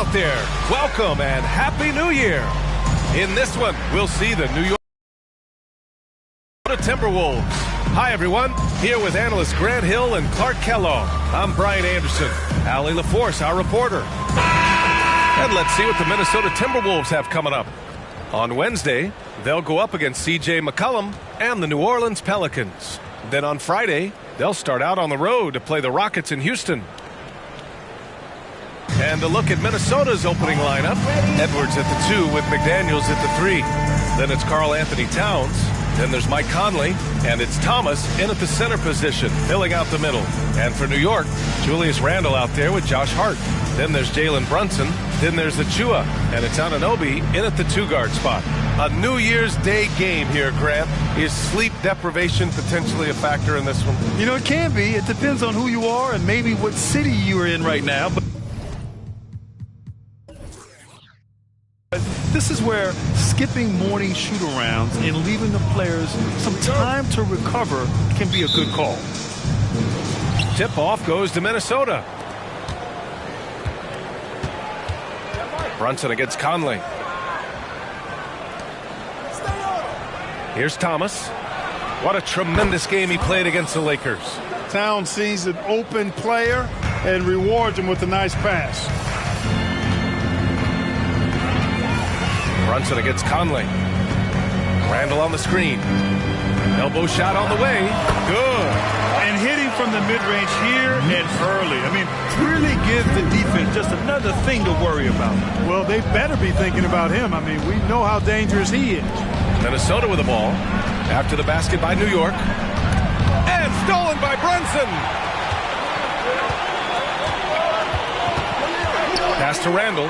out there. Welcome and Happy New Year. In this one, we'll see the New York Timberwolves. Hi, everyone. Here with analysts Grant Hill and Clark Kellogg. I'm Brian Anderson. Allie LaForce, our reporter. And let's see what the Minnesota Timberwolves have coming up. On Wednesday, they'll go up against C.J. McCollum and the New Orleans Pelicans. Then on Friday, they'll start out on the road to play the Rockets in Houston. And a look at Minnesota's opening lineup. Edwards at the 2 with McDaniels at the 3. Then it's Karl Anthony Towns. Then there's Mike Conley. And it's Thomas in at the center position, filling out the middle. And for New York, Julius Randle out there with Josh Hart. Then there's Jalen Brunson. Then there's Achua. And it's Anunoby in at the 2-guard spot. A New Year's Day game here, Grant. Is sleep deprivation potentially a factor in this one? You know, it can be. It depends on who you are and maybe what city you are in right now. But this is where skipping morning shoot-arounds and leaving the players some time to recover can be a good call. Tip-off goes to Minnesota. Brunson against Conley. Here's Thomas. What a tremendous game he played against the Lakers. Towns sees an open player and rewards him with a nice pass. Brunson against Conley. Randle on the screen. Elbow shot on the way. Good. And hitting from the mid-range here and early. I mean, really give the defense just another thing to worry about. Well, they better be thinking about him. I mean, we know how dangerous he is. Minnesota with the ball. After the basket by New York. And stolen by Brunson. Pass to Randle.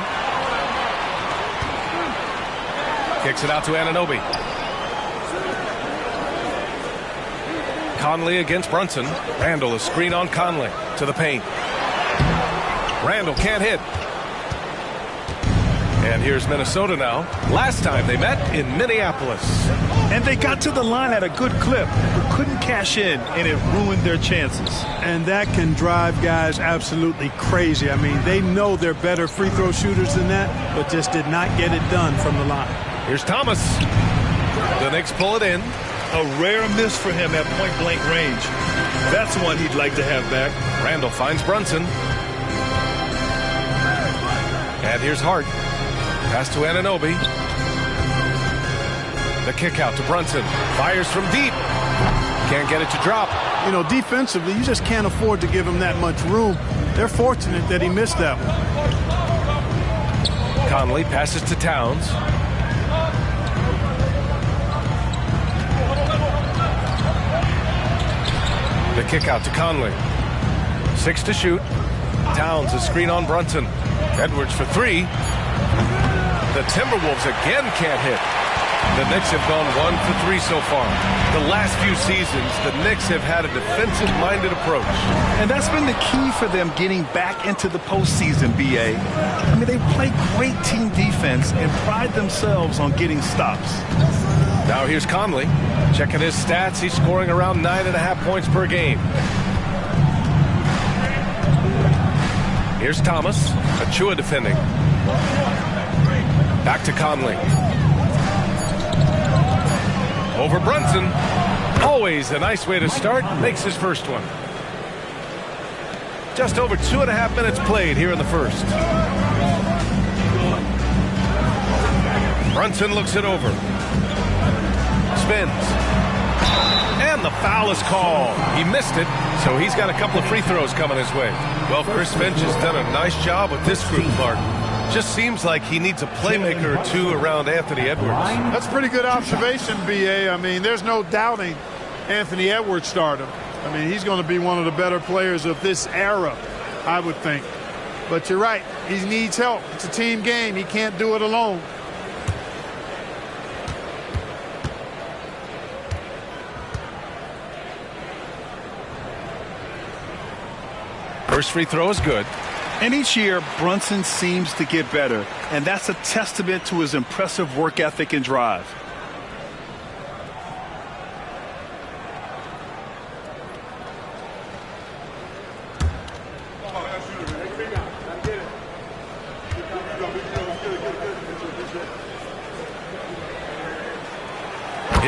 Kicks it out to Anunoby. Conley against Brunson. Randle, a screen on Conley. To the paint. Randle can't hit. And here's Minnesota now. Last time they met in Minneapolis. And they got to the line at a good clip, but couldn't cash in, and it ruined their chances. And that can drive guys absolutely crazy. I mean, they know they're better free throw shooters than that, but just did not get it done from the line. Here's Thomas. The Knicks pull it in. A rare miss for him at point-blank range. That's one he'd like to have back. Randle finds Brunson. And here's Hart. Pass to Anunoby. The kick out to Brunson. Fires from deep. Can't get it to drop. You know, defensively, you just can't afford to give him that much room. They're fortunate that he missed that one. Conley passes to Towns. The kick out to Conley. 6 to shoot. Towns a screen on Brunson. Edwards for 3. The Timberwolves again can't hit. The Knicks have gone 1 for 3 so far. The last few seasons, the Knicks have had a defensive-minded approach. And that's been the key for them getting back into the postseason, B.A. I mean, they play great team defense and pride themselves on getting stops. Now here's Conley. Checking his stats, he's scoring around 9.5 points per game. Here's Thomas. Achua defending. Back to Conley. Over Brunson. Always a nice way to start. Makes his first one. Just over 2.5 minutes played here in the first. Brunson looks it over. Spins. And the foul is called. He missed it, so he's got a couple of free throws coming his way. Well, Chris Finch has done a nice job with this group, Clark. Just seems like he needs a playmaker or two around Anthony Edwards. That's a pretty good observation, B.A. I mean, there's no doubting Anthony Edwards stardom. I mean, he's going to be one of the better players of this era, I would think. But you're right. He needs help. It's a team game. He can't do it alone. First free throw is good. And each year, Brunson seems to get better, and that's a testament to his impressive work ethic and drive.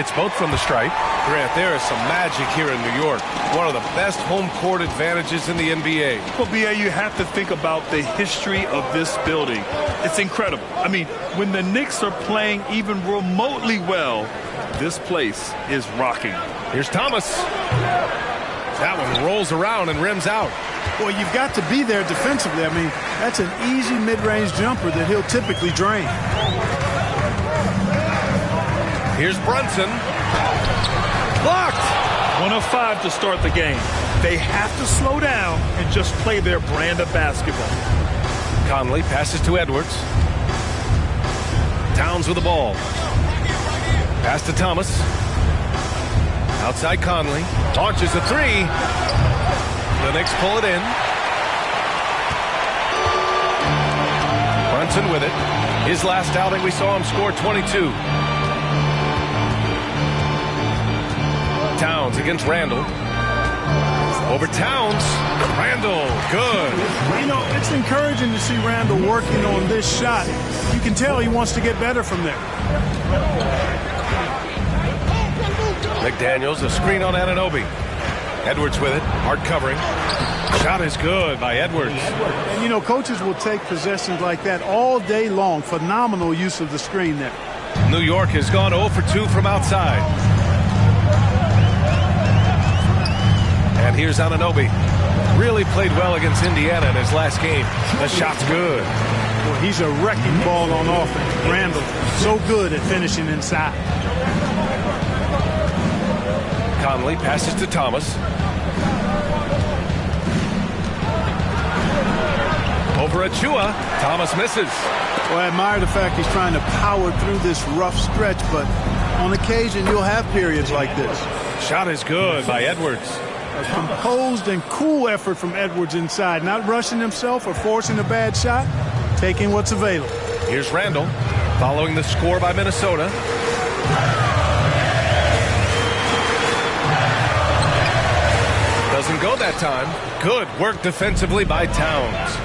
Hits both from the stripe. Grant, there is some magic here in New York. One of the best home court advantages in the NBA. Well, B.A., you have to think about the history of this building. It's incredible. I mean, when the Knicks are playing even remotely well, this place is rocking. Here's Thomas. That one rolls around and rims out. Well, you've got to be there defensively. I mean, that's an easy mid-range jumper that he'll typically drain. Here's Brunson. Blocked. 1 of 5 to start the game. They have to slow down and just play their brand of basketball. Conley passes to Edwards. Towns with the ball. Pass to Thomas. Outside Conley. Launches a three. The Knicks pull it in. Brunson with it. His last outing, we saw him score 22. Towns against Randall. Over Towns. Randall, good. You know, it's encouraging to see Randall working on this shot. You can tell he wants to get better from there. McDaniels, a screen on Anunoby. Edwards with it, hard covering. Shot is good by Edwards. And, you know, coaches will take possessions like that all day long. Phenomenal use of the screen there. New York has gone 0 for 2 from outside. And here's Anunoby. Really played well against Indiana in his last game. The shot's good. Well, he's a wrecking ball on offense. Randall, so good at finishing inside. Conley passes to Thomas. Over Achua. Thomas misses. Well, I admire the fact he's trying to power through this rough stretch, but on occasion you'll have periods like this. Shot is good by Edwards. A composed and cool effort from Edwards inside, not rushing himself or forcing a bad shot, taking what's available. Here's Randall, following the score by Minnesota. Doesn't go that time. Good work defensively by Towns.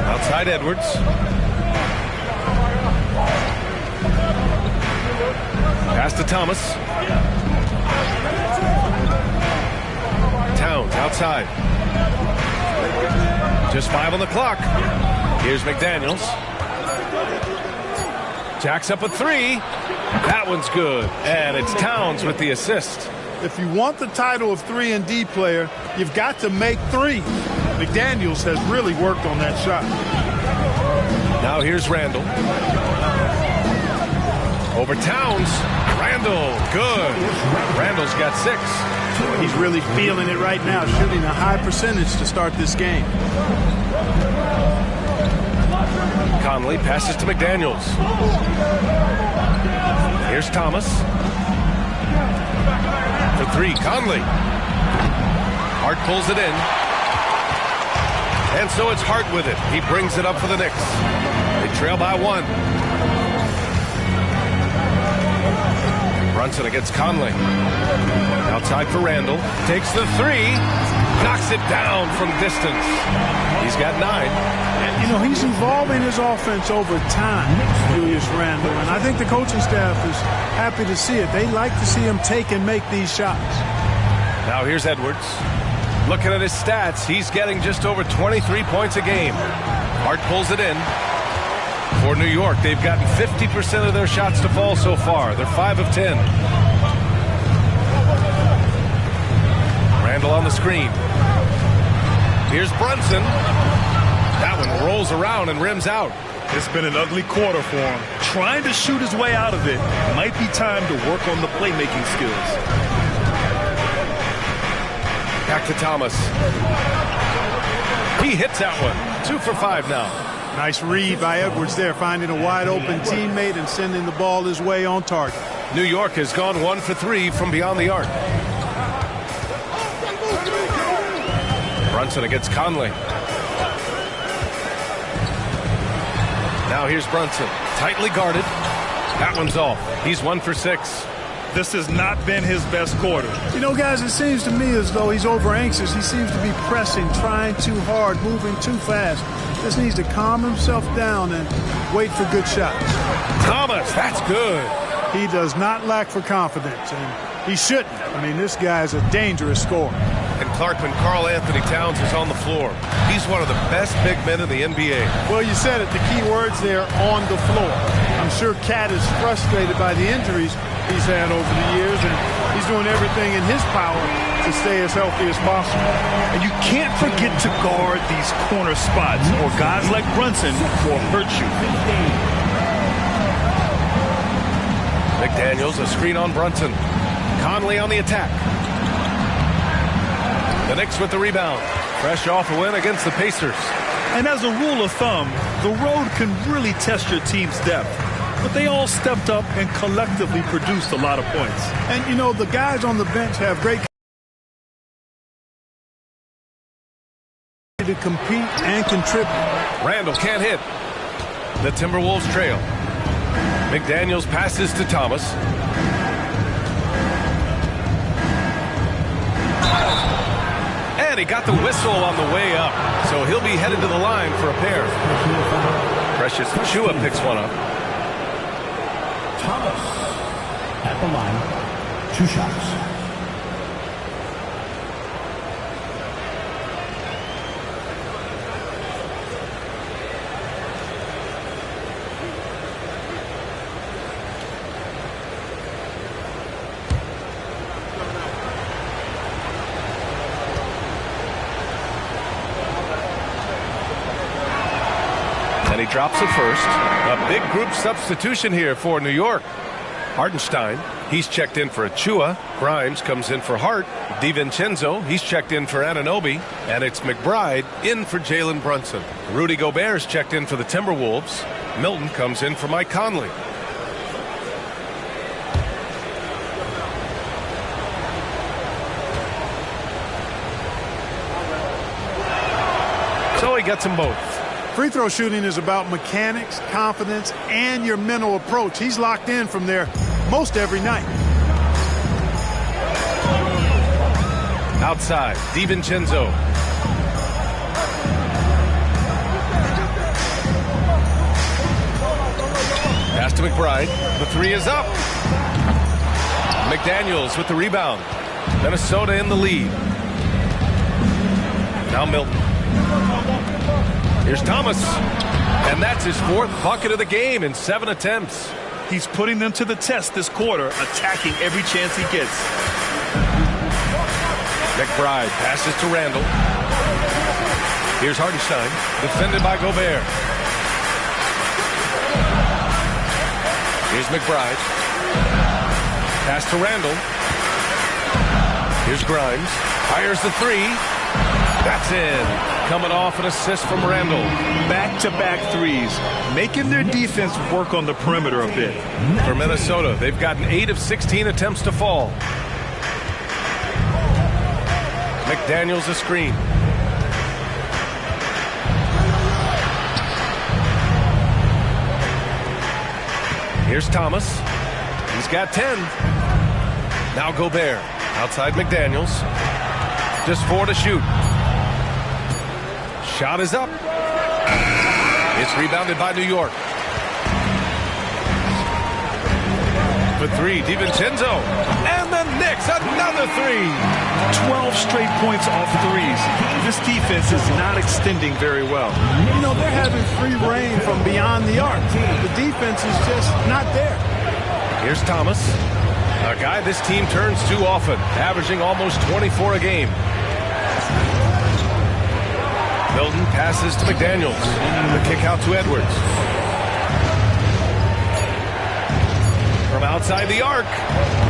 Outside Edwards. Pass to Thomas. Towns outside. Just 5 on the clock. Here's McDaniels. Jacks up a three. That one's good. And it's Towns with the assist. If you want the title of 3-and-D player, you've got to make 3. McDaniels has really worked on that shot. Now here's Randall. Over Towns. Randall, good. Randall's got 6. He's really feeling it right now, shooting a high percentage to start this game. Conley passes to McDaniels. Here's Thomas. For 3, Conley. Hart pulls it in. And so it's Hart with it. He brings it up for the Knicks. They trail by 1. Brunson against Conley. Outside for Randall. Takes the 3. Knocks it down from distance. He's got 9. You know, he's evolving his offense over time, Julius Randall. And I think the coaching staff is happy to see it. They like to see him take and make these shots. Now here's Edwards. Looking at his stats, he's getting just over 23 points a game. Hart pulls it in. For New York, they've gotten 50% of their shots to fall so far. They're 5 of 10. Randall on the screen. Here's Brunson. That one rolls around and rims out. It's been an ugly quarter for him. Trying to shoot his way out of it. Might be time to work on the playmaking skills. Back to Thomas. He hits that one. 2 for 5 now. Nice read by Edwards there, finding a wide-open teammate and sending the ball his way on target. New York has gone 1 for 3 from beyond the arc. Brunson against Conley. Now here's Brunson. Tightly guarded. That one's off. He's 1 for 6. This has not been his best quarter. You know, guys, it seems to me as though he's over-anxious. He seems to be pressing, trying too hard, moving too fast. Just needs to calm himself down and wait for good shots. Thomas, that's good. He does not lack for confidence, and he shouldn't. I mean, this guy is a dangerous scorer. And Clarkman, Karl Anthony Towns is on the floor. He's one of the best big men in the NBA. Well, you said it. The key words there, on the floor. I'm sure Cat is frustrated by the injuries he's had over the years, and he's doing everything in his power to stay as healthy as possible. And you can't forget to guard these corner spots, or guys like Brunson will hurt you. McDaniels, a screen on Brunson. Conley on the attack. The Knicks with the rebound. Fresh off a win against the Pacers. And as a rule of thumb, the road can really test your team's depth. But they all stepped up and collectively produced a lot of points. And, you know, the guys on the bench have great to compete and contribute. Randall can't hit. The Timberwolves trail. McDaniels passes to Thomas. And he got the whistle on the way up. So he'll be headed to the line for a pair. Precious Achua picks one up. Thomas at the line, 2 shots. And he drops it first. A big group substitution here for New York. Hartenstein, he's checked in for Achua. Grimes comes in for Hart. DiVincenzo, he's checked in for Anunoby. And it's McBride in for Jalen Brunson. Rudy Gobert's checked in for the Timberwolves. Milton comes in for Mike Conley. So he gets them both. Free throw shooting is about mechanics, confidence, and your mental approach. He's locked in from there most every night. Outside, DiVincenzo. Pass to McBride. The three is up. McDaniels with the rebound. Minnesota in the lead. Now Milton. Here's Thomas, and that's his 4th bucket of the game in 7 attempts. He's putting them to the test this quarter, attacking every chance he gets. McBride passes to Randall. Here's Hartenstein, defended by Gobert. Here's McBride. Pass to Randall. Here's Grimes. Fires the 3. That's in. Coming off an assist from Randall. Back-to-back threes, making their defense work on the perimeter a bit. For Minnesota, they've gotten 8 of 16 attempts to fall. McDaniels a screen. Here's Thomas. He's got 10. Now Gobert. Outside McDaniels. Just 4 to shoot. Shot is up. It's rebounded by New York. For 3, DiVincenzo. And the Knicks, another 3. 12 straight points off threes. This defense is not extending very well. You know, they're having free reign from beyond the arc. The defense is just not there. Here's Thomas. A guy this team turns to often, averaging almost 24 a game. Milton passes to McDaniels. The kick out to Edwards. From outside the arc.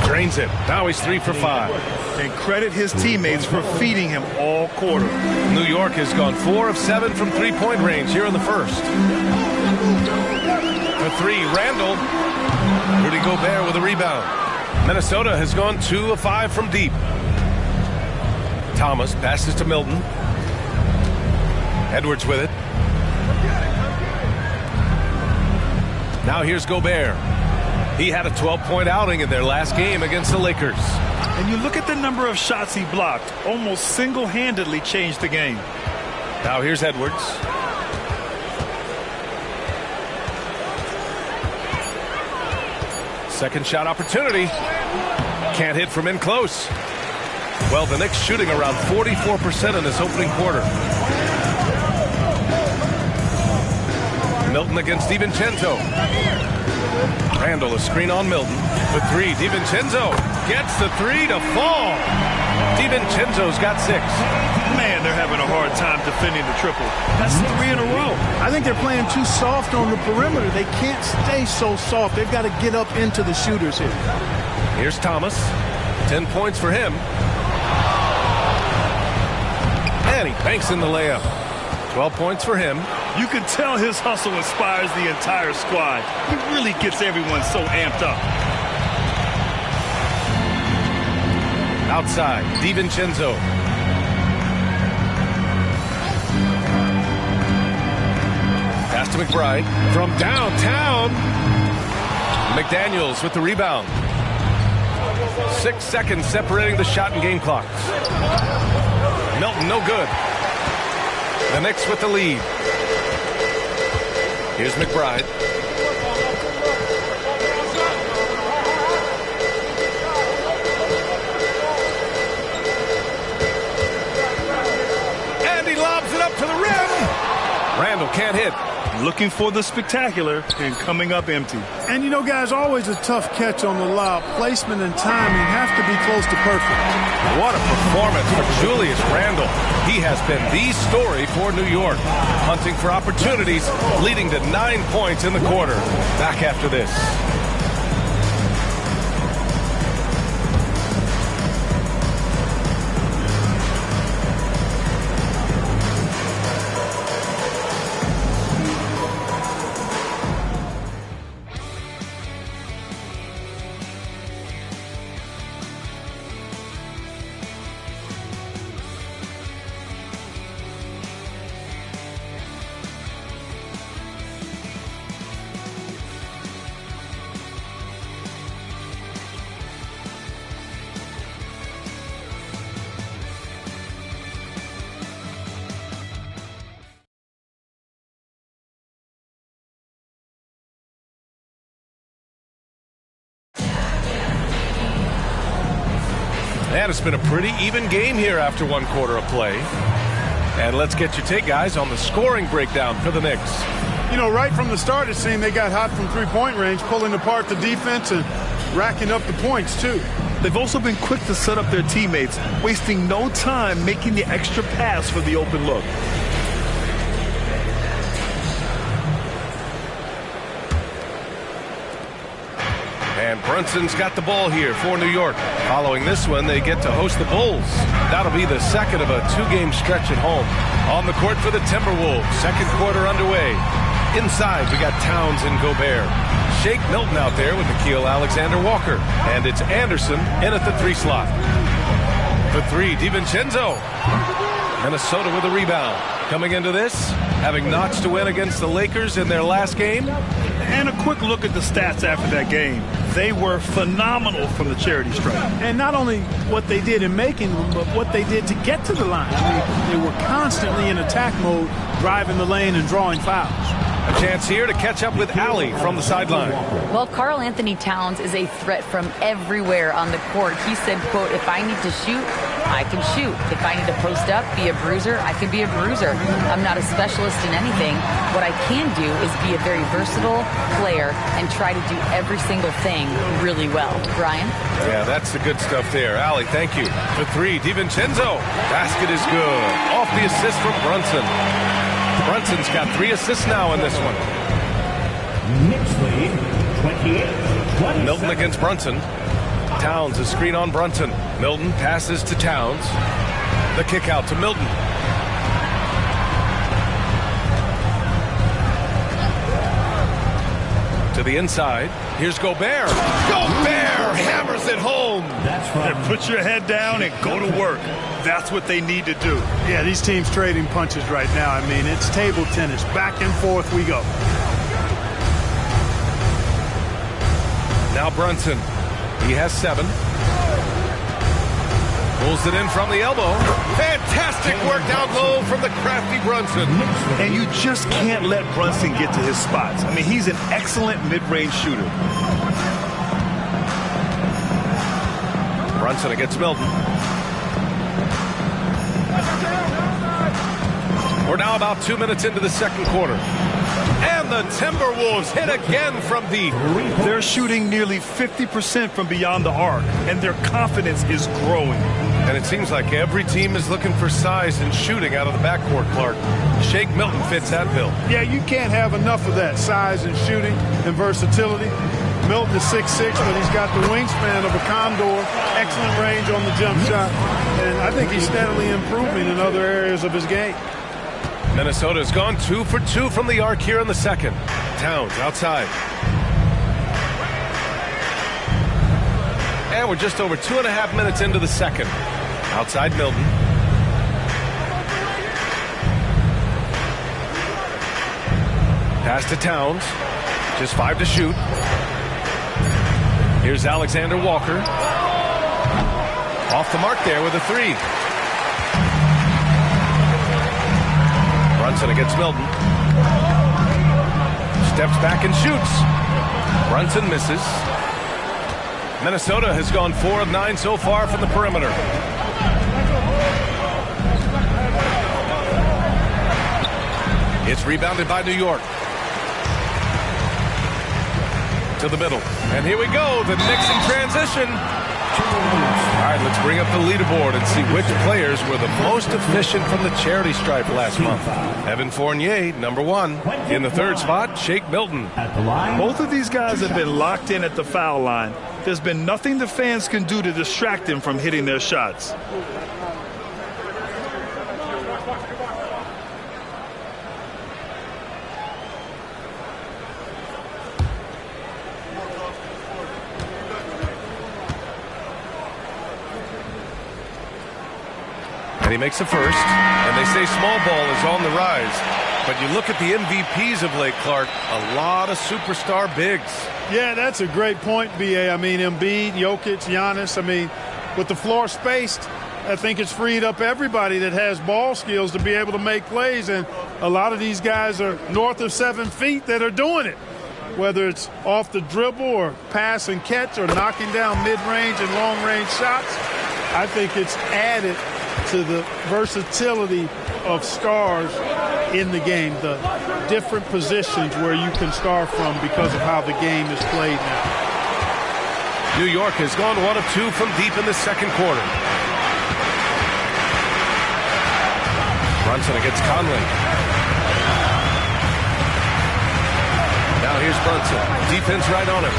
Drains it. Now he's 3 for 5. And credit his teammates for feeding him all quarter. New York has gone 4 of 7 from three-point range here in the first. For 3, Randall. Rudy Gobert with a rebound. Minnesota has gone 2 of 5 from deep. Thomas passes to Milton. Edwards with it. Now here's Gobert. He had a 12-point outing in their last game against the Lakers. And you look at the number of shots he blocked, almost single-handedly changed the game. Now here's Edwards. Second shot opportunity. Can't hit from in close. Well, the Knicks shooting around 44% in this opening quarter. Milton against DiVincenzo. Randall, a screen on Milton. The three, DiVincenzo gets the three to fall. DiVincenzo's got 6. Man, they're having a hard time defending the triple. That's 3 in a row. I think they're playing too soft on the perimeter. They can't stay so soft. They've got to get up into the shooters here. Here's Thomas. 10 points for him. And he banks in the layup. 12 points for him. You can tell his hustle inspires the entire squad. He really gets everyone so amped up. Outside, DiVincenzo. Pass to McBride. From downtown. McDaniels with the rebound. 6 seconds separating the shot and game clocks. Milton, no good. The Knicks with the lead. Here's McBride. And he lobs it up to the rim. Randall can't hit. Looking for the spectacular and coming up empty. And, you know, guys, always a tough catch on the lob. Placement and timing have to be close to perfect. What a performance for Julius Randall. He has been the story for New York. Hunting for opportunities, leading to 9 points in the quarter. Back after this. And it's been a pretty even game here after 1 quarter of play. And let's get your take, guys, on the scoring breakdown for the Knicks. You know, right from the start, it seemed they got hot from three-point range, pulling apart the defense and racking up the points, too. They've also been quick to set up their teammates, wasting no time making the extra pass for the open look. And Brunson's got the ball here for New York. Following this one, they get to host the Bulls. That'll be the second of a 2-game stretch at home. On the court for the Timberwolves. Second quarter underway. Inside, we got Towns and Gobert. Shake Milton out there with Nickeil Alexander-Walker. And it's Anderson in at the 3 slot. For 3, DiVincenzo. Minnesota with a rebound. Coming into this, having notched a win against the Lakers in their last game. And a quick look at the stats after that game. They were phenomenal from the charity stripe. And not only what they did in making them, but what they did to get to the line. I mean, they were constantly in attack mode, driving the lane and drawing fouls. A chance here to catch up with Allie from the sideline. Well, Karl Anthony Towns is a threat from everywhere on the court. He said, quote, if I need to shoot, I can shoot. If I need to post up, be a bruiser, I can be a bruiser. I'm not a specialist in anything. What I can do is be a very versatile player and try to do every single thing really well. Brian? Yeah, that's the good stuff there. Allie, thank you. For 3, DiVincenzo. Basket is good. Off the assist from Brunson. Brunson's got 3 assists now in this one. Knicks lead, 28-27. Milton against Brunson. Towns, a screen on Brunson. Milton passes to Towns. The kick out to Milton. To the inside. Here's Gobert. Gobert hammers it home. That's right. And put your head down and go to work. That's what they need to do. Yeah, these teams trading punches right now. I mean, it's table tennis. Back and forth we go. Now Brunson. He has 7. Pulls it in from the elbow. Fantastic work down low from the crafty Brunson. And you just can't let Brunson get to his spots. I mean, he's an excellent mid-range shooter. Brunson against Milton. We're now about 2 minutes into the second quarter. And the Timberwolves hit again from deep. They're shooting nearly 50% from beyond the arc, and their confidence is growing. And it seems like every team is looking for size and shooting out of the backcourt, Clark. Shake Milton fits that bill. Yeah, you can't have enough of that size and shooting and versatility. Milton is 6'6", but he's got the wingspan of a condor, excellent range on the jump shot, and I think he's steadily improving in other areas of his game. Minnesota's gone 2 for 2 from the arc here in the second. Towns outside. And we're just over 2.5 minutes into the second. Outside Milton. Pass to Towns. Just 5 to shoot. Here's Alexander Walker. Off the mark there with a 3. Brunson against Milton. Steps back and shoots. Brunson misses. Minnesota has gone 4 of 9 so far from the perimeter. It's rebounded by New York. To the middle. And here we go. The Knicks in transition. All right, let's bring up the leaderboard and see which players were the most efficient from the charity stripe last month. Evan Fournier, number 1. In the third spot, Shake Milton. Both of these guys have been locked in at the foul line. There's been nothing the fans can do to distract them from hitting their shots. And he makes a first, and they say small ball is on the rise. But you look at the MVPs of late, Clark, a lot of superstar bigs. Yeah, that's a great point, B.A. I mean, Embiid, Jokic, Giannis. I mean, with the floor spaced, I think it's freed up everybody that has ball skills to be able to make plays. And a lot of these guys are north of 7 feet that are doing it, whether it's off the dribble or pass and catch or knocking down mid-range and long-range shots. I think it's added to the versatility of stars in the game, the different positions where you can star from because of how the game is played now. New York has gone 1 of 2 from deep in the second quarter. Brunson against Conley. Now here's Brunson. Defense right on him.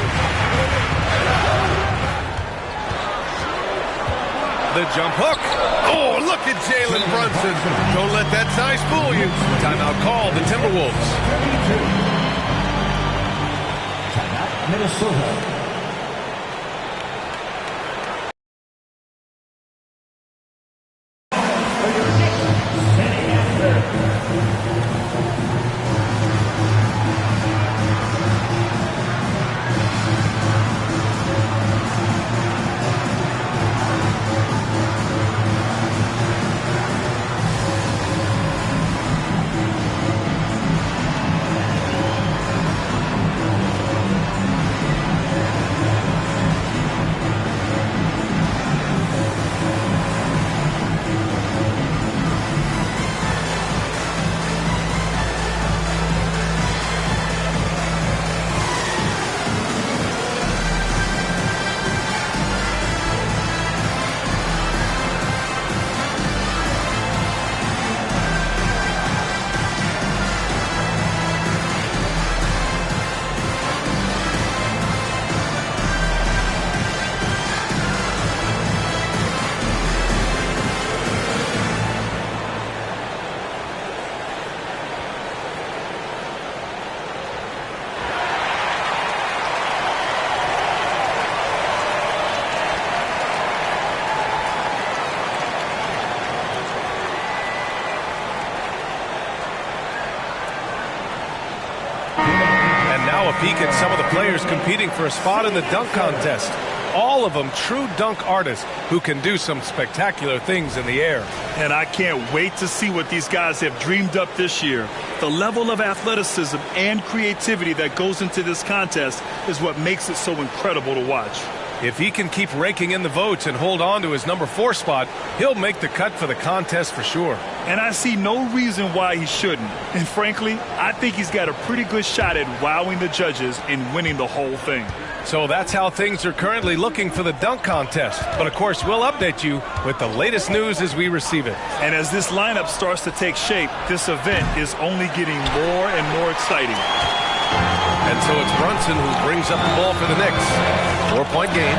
The jump hook. Oh, look at Jalen Brunson. Don't let that size fool you. Timeout called, the Timberwolves. Timeout, Minnesota. Peek at some of the players competing for a spot in the dunk contest. All of them true dunk artists who can do some spectacular things in the air. And I can't wait to see what these guys have dreamed up this year. The level of athleticism and creativity that goes into this contest is what makes it so incredible to watch. If he can keep raking in the votes and hold on to his number 4 spot, he'll make the cut for the contest for sure. And I see no reason why he shouldn't. And frankly, I think he's got a pretty good shot at wowing the judges and winning the whole thing. So that's how things are currently looking for the dunk contest. But of course, we'll update you with the latest news as we receive it. And as this lineup starts to take shape, this event is only getting more and more exciting. And so it's Brunson who brings up the ball for the Knicks. 4-point game.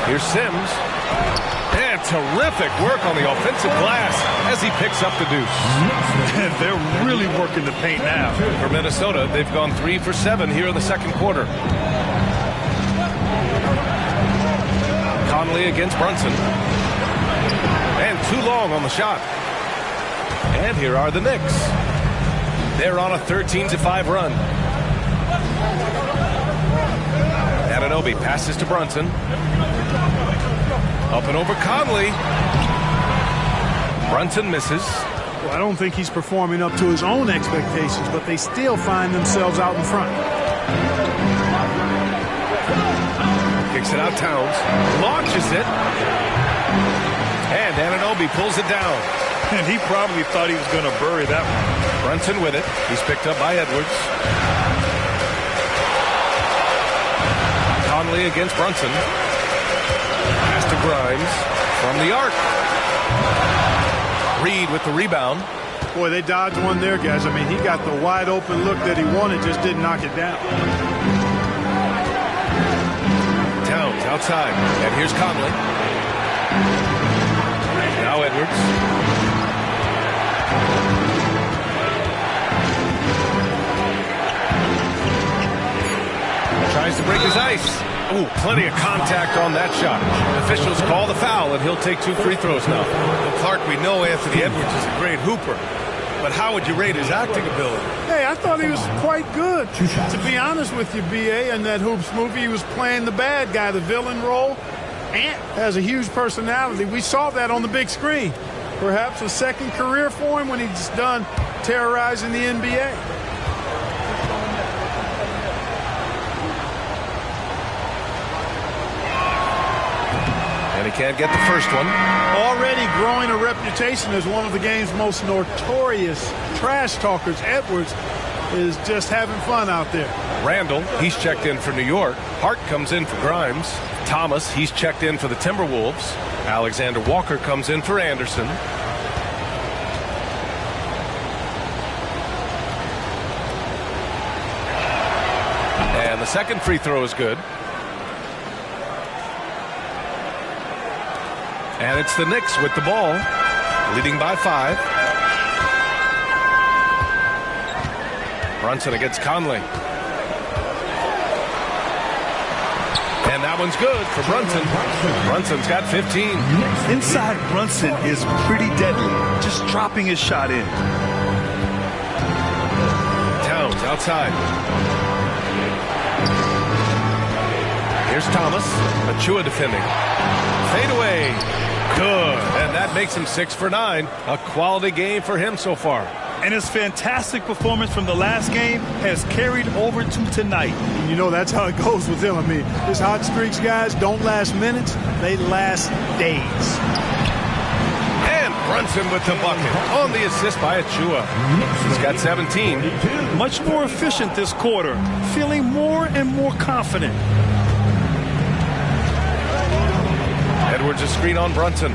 Here's Sims. And terrific work on the offensive glass as he picks up the deuce. And they're really working the paint now. For Minnesota, they've gone 3 for 7 here in the second quarter. Conley against Brunson. And too long on the shot. And here are the Knicks. They're on a 13-5 run. Anunoby passes to Brunson. Up and over Conley. Brunson misses. Well, I don't think he's performing up to his own expectations, but they still find themselves out in front. Kicks it out Towns. Launches it. And Anunoby pulls it down. And he probably thought he was going to bury that one. Brunson with it. He's picked up by Edwards. Conley against Brunson. Pass to Grimes from the arc. Reed with the rebound. Boy, they dodged one there, guys. I mean, he got the wide open look that he wanted, just didn't knock it down. Towns outside. And here's Conley. Now Edwards. Tries to break his ice. Ooh, plenty of contact on that shot. Officials call the foul, and he'll take 2 free throws now. Well, Clark, we know Anthony Edwards is a great hooper, but how would you rate his acting ability? Hey, I thought he was quite good. To be honest with you, B.A., in that Hoops movie, he was playing the bad guy, the villain role. Ant has a huge personality. We saw that on the big screen. Perhaps a second career for him when he's done terrorizing the NBA. And he can't get the first one. Already growing a reputation as one of the game's most notorious trash talkers, Edwards is just having fun out there. Randall, he's checked in for New York. Hart comes in for Grimes. Thomas, he's checked in for the Timberwolves. Alexander Walker comes in for Anderson. And the second free throw is good. And it's the Knicks with the ball, leading by 5. Brunson against Conley. And that one's good for Brunson. Brunson's got 15. Inside Brunson is pretty deadly, just dropping his shot in. Towns outside. Here's Thomas. Achua defending. Fade away. Good. And that makes him 6 for 9. A quality game for him so far. And his fantastic performance from the last game has carried over to tonight. You know, that's how it goes with him. I mean, his hot streaks, guys, don't last minutes. They last days. And Brunson with the bucket on the assist by Achua. He's got 17. Much more efficient this quarter, feeling more and more confident. Edwards a screen on Brunson.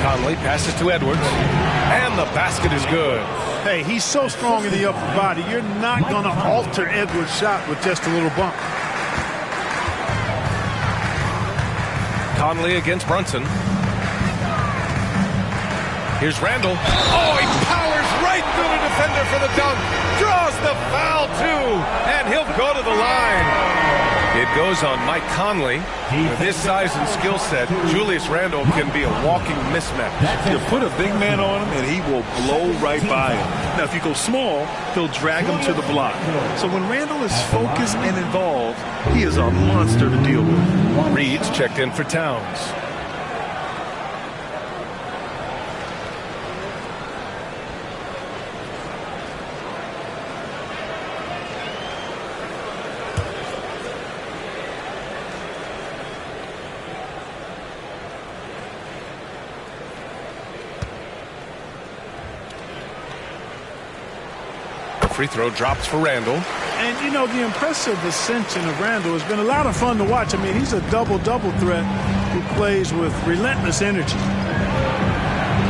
Conley passes to Edwards. And the basket is good. Hey, he's so strong in the upper body. You're not going to alter Edwards' shot with just a little bump. Conley against Brunson. Here's Randall. Oh, he powers right through the defender for the dunk. Draws the foul, too. And he'll go to the line. It goes on Mike Conley. With his size and skill set, Julius Randle can be a walking mismatch. You put a big man on him, and he will blow right by him. Now, if you go small, he'll drag him to the block. So when Randle is focused and involved, he is a monster to deal with. Reed's checked in for Towns. Free throw drops for Randall. And, you know, the impressive ascension of Randall has been a lot of fun to watch. I mean, he's a double-double threat who plays with relentless energy.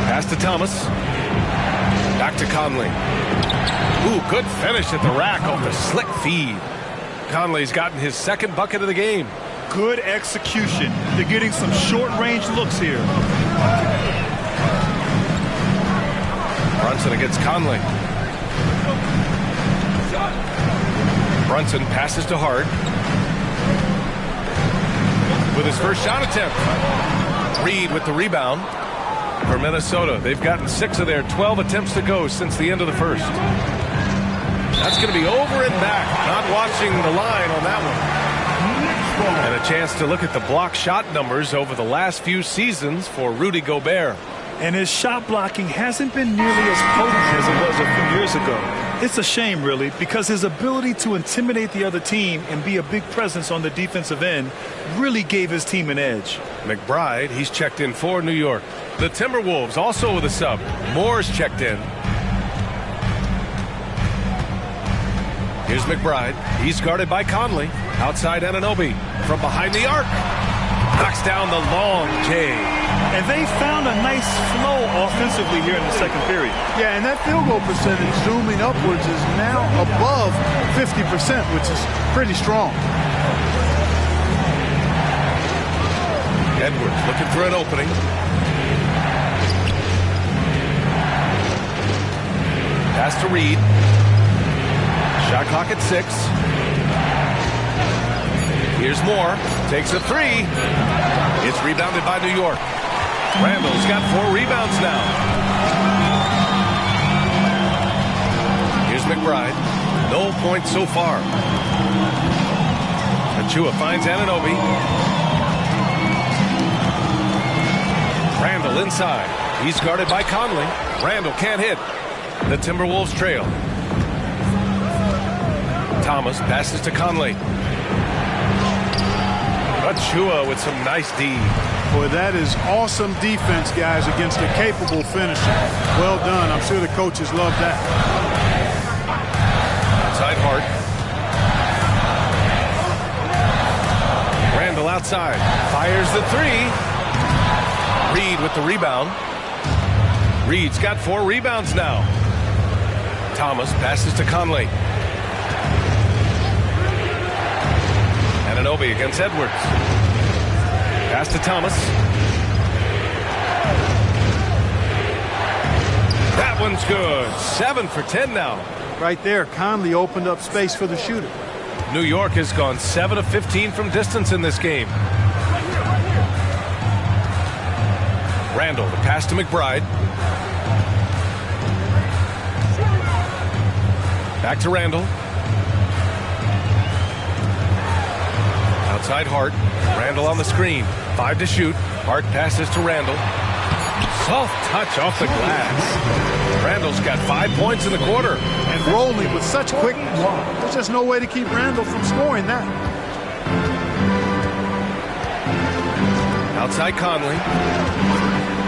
Pass to Thomas. Back to Conley. Ooh, good finish at the rack off the slick feed. Conley's gotten his second bucket of the game. Good execution. They're getting some short-range looks here. Brunson against Conley. Brunson passes to Hart. With his first shot attempt. Reed with the rebound for Minnesota. They've gotten 6 of their 12 attempts to go since the end of the first. That's going to be over and back. Not watching the line on that one. And a chance to look at the block shot numbers over the last few seasons for Rudy Gobert. And his shot blocking hasn't been nearly as potent as it was a few years ago. It's a shame, really, because his ability to intimidate the other team and be a big presence on the defensive end really gave his team an edge. McBride, he's checked in for New York. The Timberwolves also with a sub. Moore's checked in. Here's McBride. He's guarded by Conley. Outside Anunoby. From behind the arc. Knocks down the long J. And they found a nice flow offensively here in the second period. Yeah, and that field goal percentage zooming upwards is now above 50%, which is pretty strong. Edwards looking for an opening. Pass to Reed. Shot clock at 6. Here's Moore. Takes a 3. It's rebounded by New York. Randall's got 4 rebounds now. Here's McBride. No points so far. Achua finds Anunoby. Randall inside. He's guarded by Conley. Randall can't hit. The Timberwolves trail. Thomas passes to Conley. Achua with some nice D. Boy, that is awesome defense, guys, against a capable finisher. Well done. I'm sure the coaches love that. Outside Hart. Randall outside. Fires the 3. Reed with the rebound. Reed's got 4 rebounds now. Thomas passes to Conley. Anunoby against Edwards. Pass to Thomas. That one's good. 7 for 10 now. Right there, Conley opened up space for the shooter. New York has gone 7 of 15 from distance in this game. Randall, the pass to McBride. Back to Randall. Outside Hart. Randall on the screen. 5 to shoot. Hart passes to Randall. Soft touch off the glass. Randall's got 5 points in the quarter. And rolling with such quickness. There's just no way to keep Randall from scoring that. Outside Conley.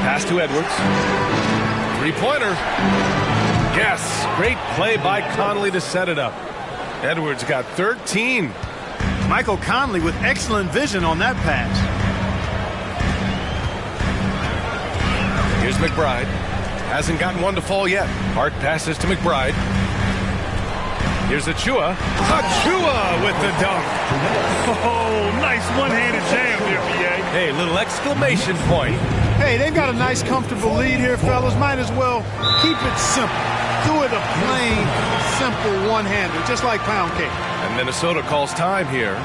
Pass to Edwards. 3-pointer. Yes, great play by Conley to set it up. Edwards got 13. Michael Conley with excellent vision on that pass. Here's McBride. Hasn't gotten one to fall yet. Hart passes to McBride. Here's Achua. Achua with the dunk. Oh, nice one-handed jam there, BA. Hey, little exclamation point. Hey, they've got a nice, comfortable lead here, fellas. Might as well keep it simple. Do it a plain, simple one-hander, just like pound cake. And Minnesota calls time here.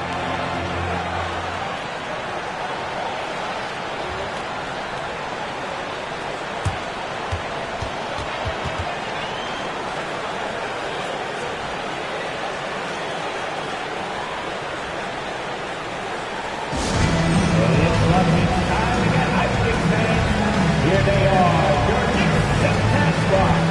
Here they are, your Knicks September squad.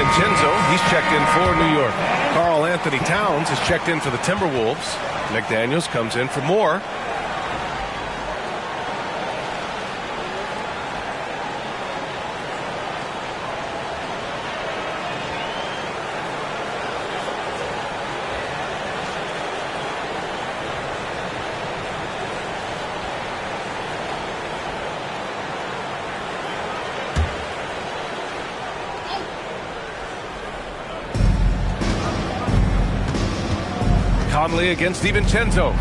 DiVincenzo, he's checked in for New York. Karl Anthony Towns is checked in for the Timberwolves. McDaniels comes in for Moore. Conley against DiVincenzo.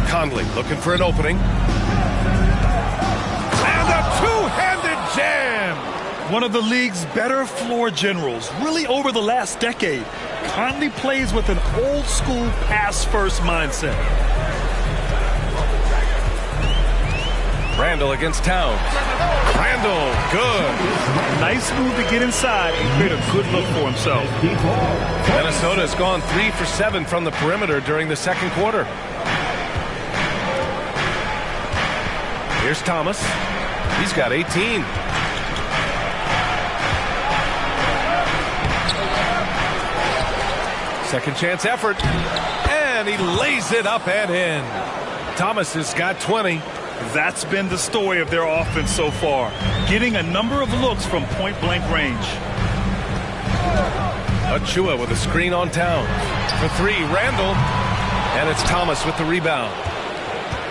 Conley looking for an opening. And a two-handed jam! One of the league's better floor generals, really over the last decade. Conley plays with an old-school pass-first mindset. Randall against Towns. Randall, good. Nice move to get inside and create a good look for himself. Minnesota has gone 3 for 7 from the perimeter during the second quarter. Here's Thomas. He's got 18. Second chance effort. And he lays it up and in. Thomas has got 20. That's been the story of their offense so far, getting a number of looks from point-blank range. Achua with a screen on Towns. For three, Randall. And it's Thomas with the rebound.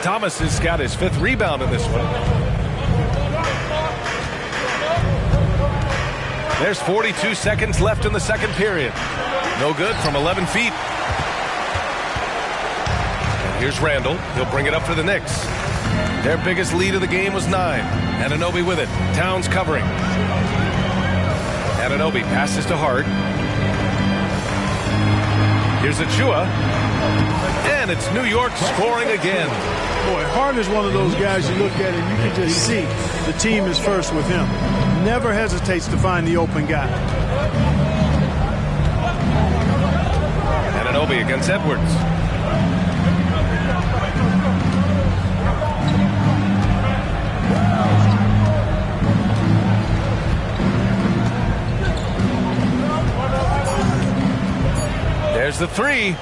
Thomas has got his 5th rebound in this one. There's 42 seconds left in the second period. No good from 11 feet. And here's Randall. He'll bring it up for the Knicks. Their biggest lead of the game was 9. Anunoby with it. Towns covering. Anunoby passes to Hart. Here's Achua. And it's New York scoring again. Boy, Hart is one of those guys you look at and you can just see the team is first with him. Never hesitates to find the open guy. Anunoby against Edwards. There's the three.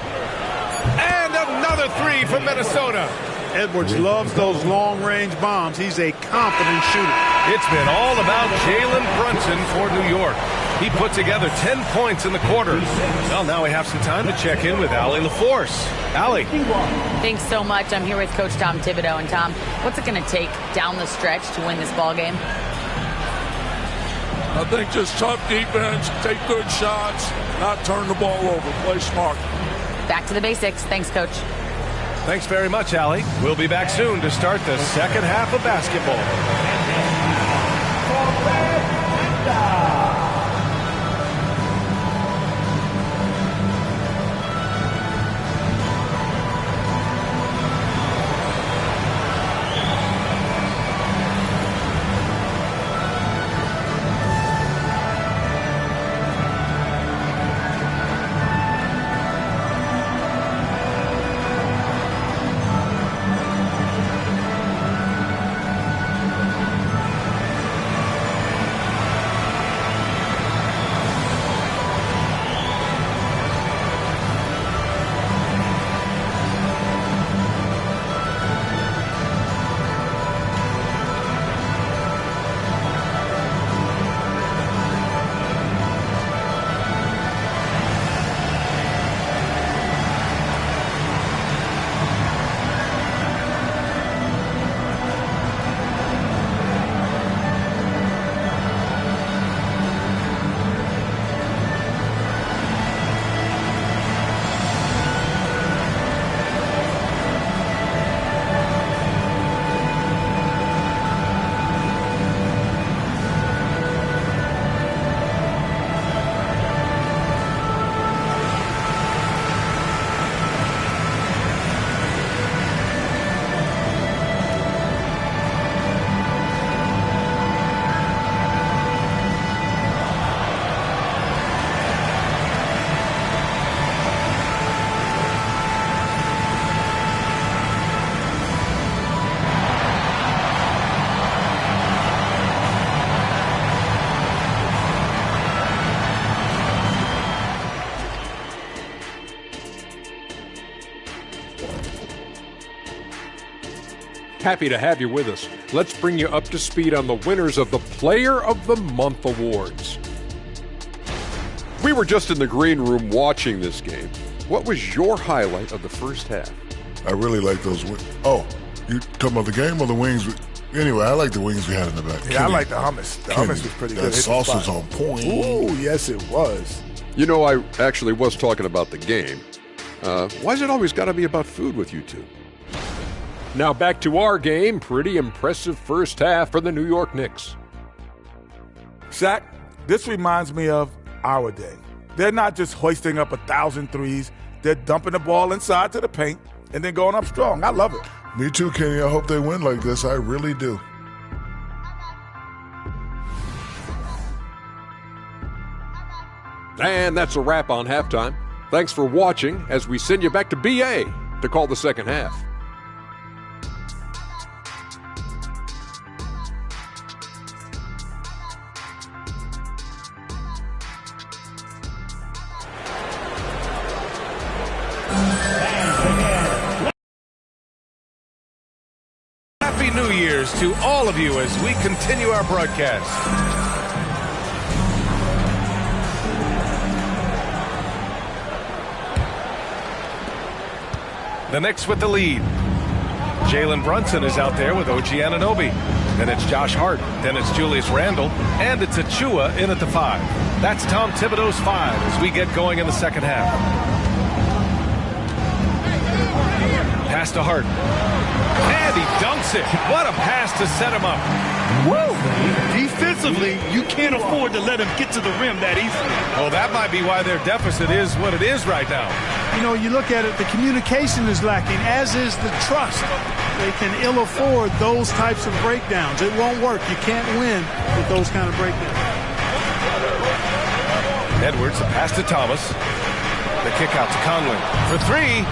And another three from Minnesota. Edwards loves those long-range bombs. He's a confident shooter. It's been all about Jalen Brunson for New York. He put together 10 points in the quarter. Well, now we have some time to check in with Allie LaForce. Allie. Thanks so much. I'm here with Coach Tom Thibodeau. And Tom, what's it going to take down the stretch to win this ball game? I think just tough defense, take good shots, not turn the ball over, play smart. Back to the basics. Thanks, Coach. Thanks very much, Allie. We'll be back soon to start the second half of basketball. Happy to have you with us. Let's bring you up to speed on the winners of the Player of the Month awards. We were just in the green room watching this game. What was your highlight of the first half? I really like those wings. Oh, you talking about the game or the wings? Anyway, I like the wings we had in the back. Yeah, I like the hummus. The hummus was pretty good. That sauce was on point. Ooh, yes, it was. You know, I actually was talking about the game. Why's it always got to be about food with you two? Now back to our game. Pretty impressive first half for the New York Knicks. Shaq, this reminds me of our day. They're not just hoisting up 1,000 threes. They're dumping the ball inside to the paint and then going up strong. I love it. Me too, Kenny. I hope they win like this. I really do. And that's a wrap on halftime. Thanks for watching as we send you back to BA to call the second half. Happy New Year's to all of you as we continue our broadcast. The Knicks with the lead. Jalen Brunson is out there with OG Anunoby. Then it's Josh Hart. Then it's Julius Randle. And it's Achua in at the 5. That's Tom Thibodeau's 5 as we get going in the second half. Pass to Hart. And he dunks it. What a pass to set him up. Woo! Defensively, you can't afford to let him get to the rim that easily. Well, that might be why their deficit is what it is right now. You know, you look at it, the communication is lacking, as is the trust. They can ill afford those types of breakdowns. It won't work. You can't win with those kind of breakdowns. Edwards, a pass to Thomas. The kick out to Conley for 3.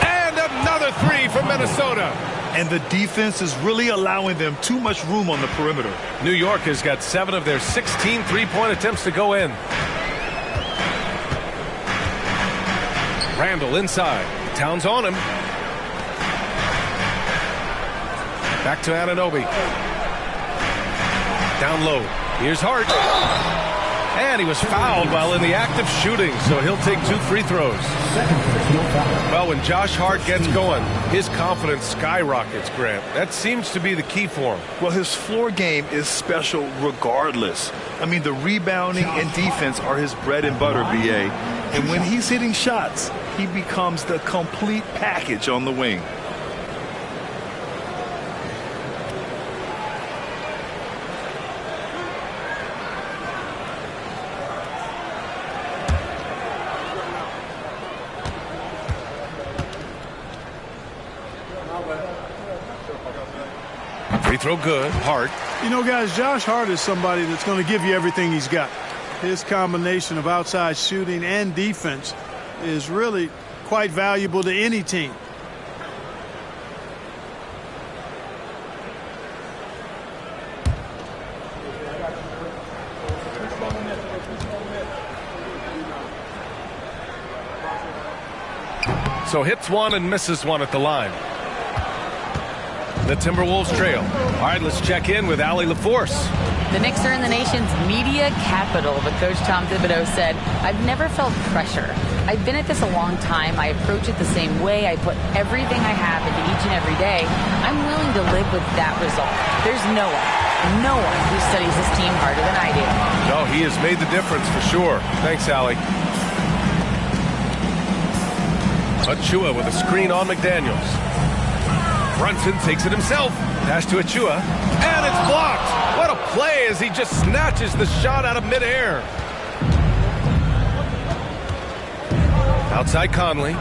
And another 3 from Minnesota. And the defense is really allowing them too much room on the perimeter. New York has got 7 of their 16 three-point attempts to go in. Randle inside. Towns on him. Back to Anunoby. Down low. Here's Hart. And he was fouled while in the act of shooting, so he'll take 2 free throws. Well, when Josh Hart gets going, his confidence skyrockets, Grant. That seems to be the key for him. Well, his floor game is special regardless. I mean, the rebounding and defense are his bread and butter, BA. And when he's hitting shots, he becomes the complete package on the wing. Free throw good. Hart. You know, guys, Josh Hart is somebody that's going to give you everything he's got. His combination of outside shooting and defense is really quite valuable to any team. So hits 1 and misses 1 at the line. The Timberwolves trail. All right, let's check in with Allie LaForce. The Knicks are in the nation's media capital, but Coach Tom Thibodeau said, "I've never felt pressure. I've been at this a long time. I approach it the same way. I put everything I have into each and every day. I'm willing to live with that result. There's no one who studies this team harder than I do." No, he has made the difference for sure. Thanks, Allie. Achua with a screen on McDaniels. Brunson takes it himself. Pass to Achua. And it's blocked. What a play as he just snatches the shot out of midair. Outside Conley.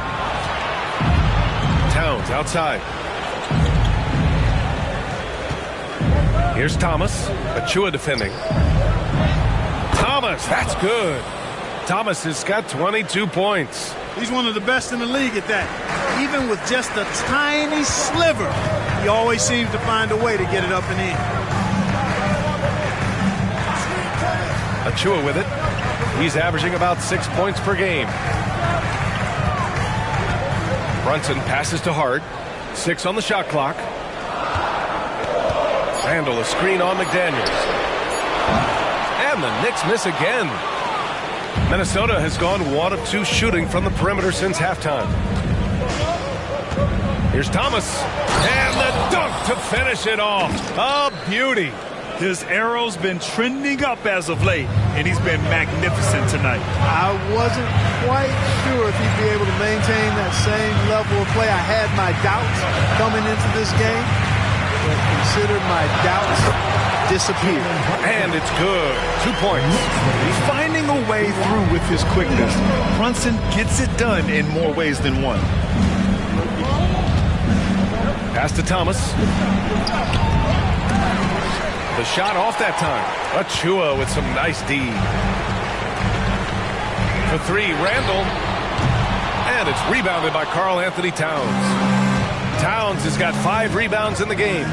Towns outside. Here's Thomas. Achua defending. Thomas, that's good. Thomas has got 22 points. He's one of the best in the league at that. Even with just a tiny sliver, he always seems to find a way to get it up and in. Achua with it. He's averaging about 6 points per game. Brunson passes to Hart. 6 on the shot clock. Randall, a screen on McDaniels. And the Knicks miss again. Minnesota has gone 1 of 2 shooting from the perimeter since halftime. Here's Thomas. And the dunk to finish it off. A beauty. His arrow's been trending up as of late, and he's been magnificent tonight. I wasn't quite sure if he'd be able to maintain that same level of play. I had my doubts coming into this game, but considered my doubts disappear. And it's good. 2 points. He's finding a way through with his quickness. Brunson gets it done in more ways than one. Pass to Thomas. The shot off that time. Achua with some nice D. For 3, Randall. And it's rebounded by Karl Anthony Towns. Towns has got 5 rebounds in the game.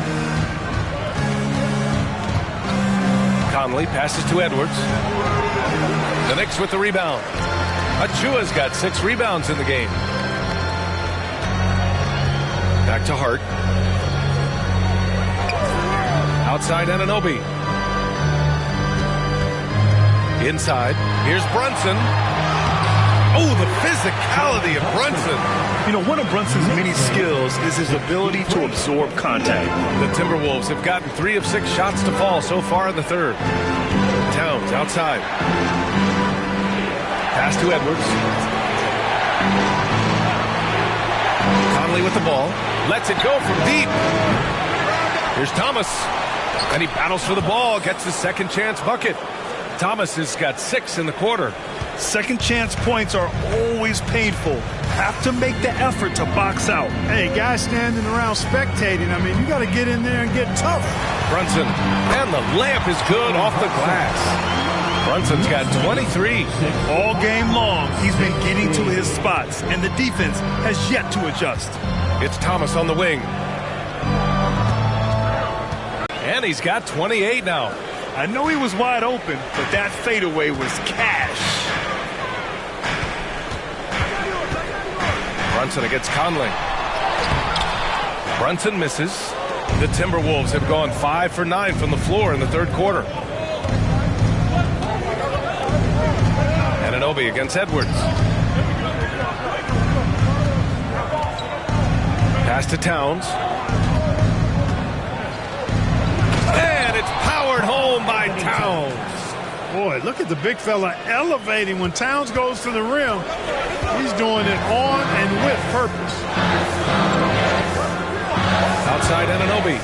Conley passes to Edwards. The Knicks with the rebound. Achua's got 6 rebounds in the game. Back to Hart. Outside Anunoby. Inside. Here's Brunson. Oh, the physicality of Brunson. You know, one of Brunson's many skills is his ability to absorb contact. The Timberwolves have gotten 3 of 6 shots to fall so far in the third. Towns outside. Pass to Edwards. Conley with the ball. Lets it go from deep. Here's Thomas. And he battles for the ball, gets his second chance bucket. Thomas has got 6 in the quarter. Second chance points are always painful. Have to make the effort to box out. Hey, guys standing around spectating, I mean, you got to get in there and get tough. Brunson, and the layup is good off the glass. Brunson's got 23. All game long, he's been getting to his spots, and the defense has yet to adjust. It's Thomas on the wing. And he's got 28 now. I know he was wide open, but that fadeaway was cash. Brunson against Conley. Brunson misses. The Timberwolves have gone 5 for 9 from the floor in the third quarter. Anunoby against Edwards. Pass to Towns. And it's powered home by Towns. Boy, look at the big fella elevating when Towns goes to the rim. He's doing it on and with purpose. Outside Anunoby.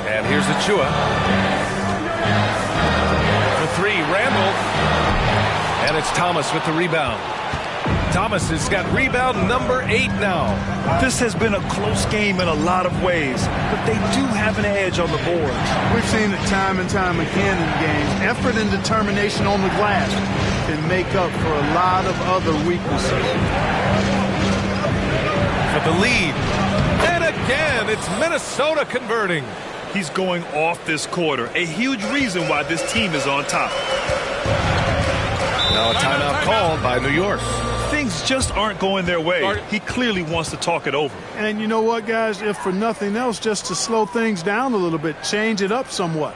And here's Achua. For 3, Randall. And it's Thomas with the rebound. Thomas has got rebound number 8 now. This has been a close game in a lot of ways, but they do have an edge on the boards. We've seen it time and time again in games. Effort and determination on the glass can make up for a lot of other weaknesses. For the lead. And again, it's Minnesota converting. He's going off this quarter, a huge reason why this team is on top. Now a timeout called by New York. Things just aren't going their way. He clearly wants to talk it over. And you know what, guys? If for nothing else, just to slow things down a little bit, change it up somewhat.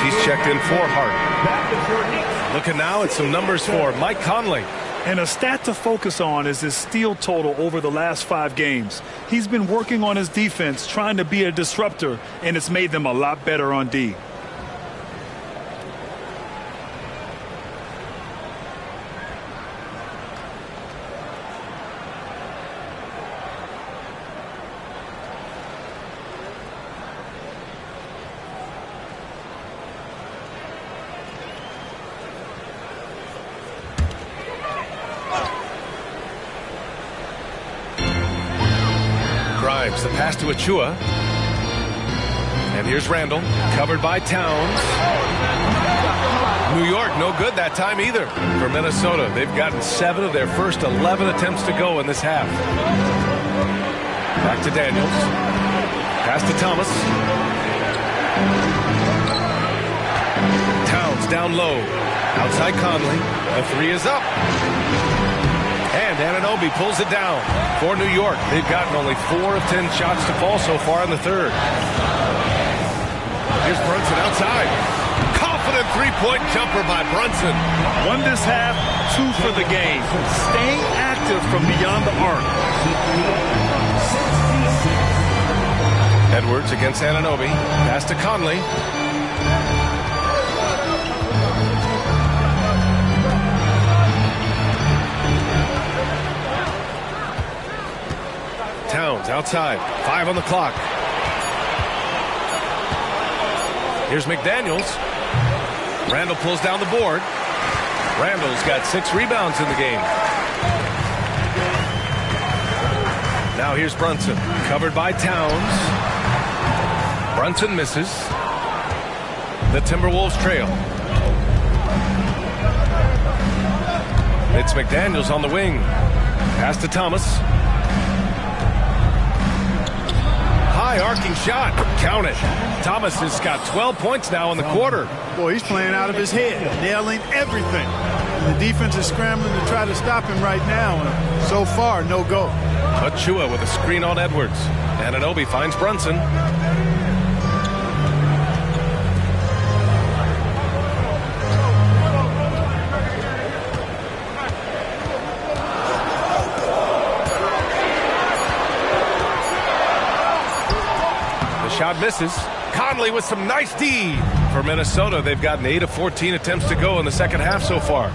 He's checked in for Hart. Looking now at some numbers for Mike Conley. And a stat to focus on is his steal total over the last 5 games. He's been working on his defense, trying to be a disruptor, and it's made them a lot better on D. The pass to Achua. And here's Randall, covered by Towns. New York, no good that time either for Minnesota. They've gotten 7 of their first 11 attempts to go in this half. Back to Daniels. Pass to Thomas. Towns down low. Outside Conley. The 3 is up. And Anunoby pulls it down for New York. They've gotten only 4 of 10 shots to fall so far in the third. Here's Brunson outside. Confident three-point jumper by Brunson. 1 this half, 2 for the game. Staying active from beyond the arc. Edwards against Anunoby. Pass to Conley. Towns outside. 5 on the clock. Here's McDaniels. Randall pulls down the board. Randall's got 6 rebounds in the game. Now here's Brunson. Covered by Towns. Brunson misses. The Timberwolves trail. It's McDaniels on the wing. Pass to Thomas. High arcing shot. Count it. Thomas has got 12 points now in the quarter. Boy, he's playing out of his head, nailing everything. And the defense is scrambling to try to stop him right now. And so far, no go. Achua with a screen on Edwards. Anunoby finds Brunson. Shot misses. Conley with some nice D for Minnesota. They've gotten 8 of 14 attempts to go in the second half so far.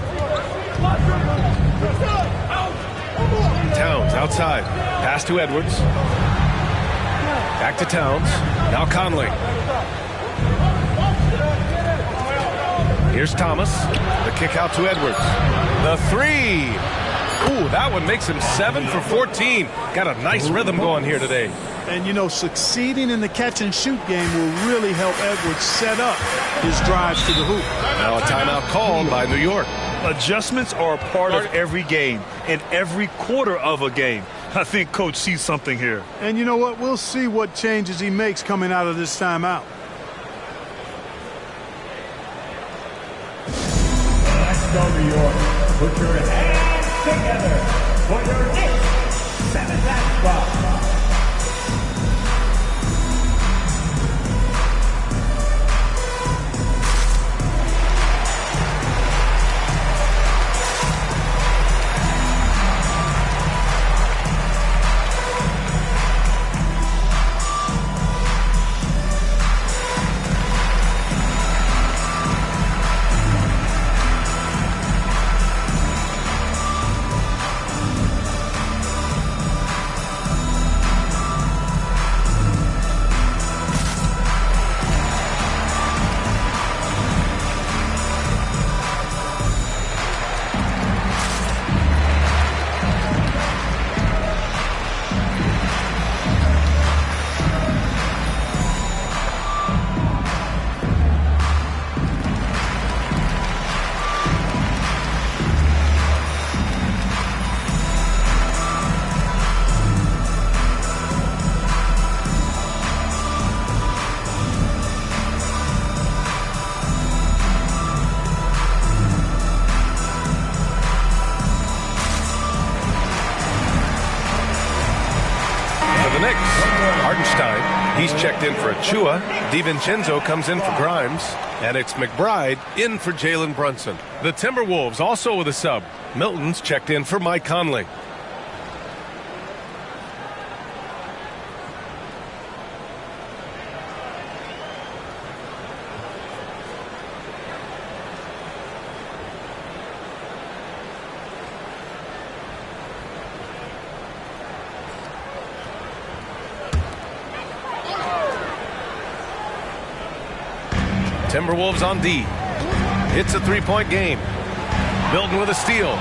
Towns outside. Pass to Edwards. Back to Towns. Now Conley. Here's Thomas. The kick out to Edwards. The 3. Ooh, that one makes him 7 for 14. Got a nice rhythm going here today. And, you know, succeeding in the catch-and-shoot game will really help Edwards set up his drives to the hoop. Now a timeout called by New York. Adjustments are a part of every game and every quarter of a game. I think Coach sees something here. And you know what? We'll see what changes he makes coming out of this timeout. Let's go, New York. Put your hands together for your Knicks 7th spot. Hartenstein, he's checked in for Achua. DiVincenzo comes in for Grimes. And it's McBride in for Jalen Brunson. The Timberwolves also with a sub. Milton's checked in for Mike Conley. Timberwolves on D. It's a three-point game. Milton with a steal.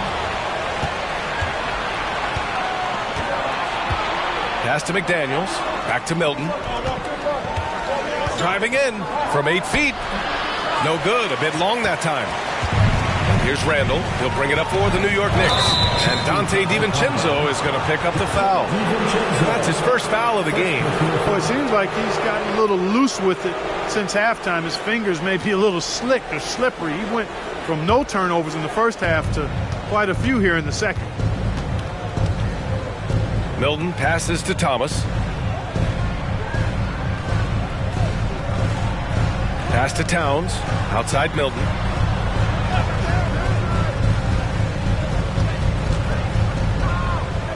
Pass to McDaniels. Back to Milton. Driving in from 8 feet. No good. A bit long that time. Here's Randall. He'll bring it up for the New York Knicks. And Dante DiVincenzo is going to pick up the foul. That's his first foul of the game. Well, it seems like he's gotten a little loose with it since halftime. His fingers may be a little slick or slippery. He went from no turnovers in the first half to quite a few here in the second. Milton passes to Thomas. Pass to Towns. Outside Milton.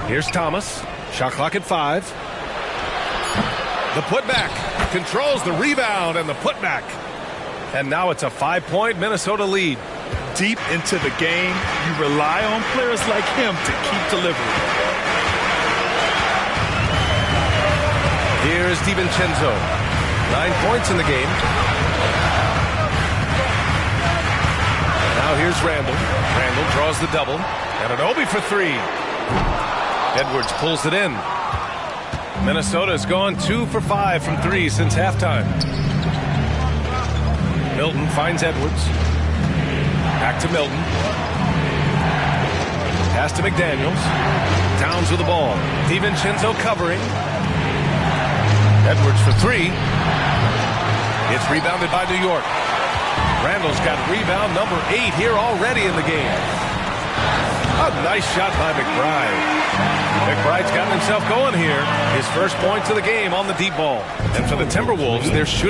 Here's Thomas. Shot clock at 5. The putback. Controls the rebound and the putback. And now it's a 5-point Minnesota lead. Deep into the game, you rely on players like him to keep delivering. Here's DiVincenzo. 9 points in the game. Now here's Randall. Randall draws the double. And an Obi for 3. Edwards pulls it in. Minnesota's gone 2 for 5 from 3 since halftime. Milton finds Edwards. Back to Milton. Pass to McDaniels. Towns with the ball. DiVincenzo covering. Edwards for 3. It's rebounded by New York. Randall's got rebound number 8 here already in the game. A nice shot by McBride. McBride's gotten himself going here. His first points of the game on the deep ball. And for the Timberwolves, they're shooting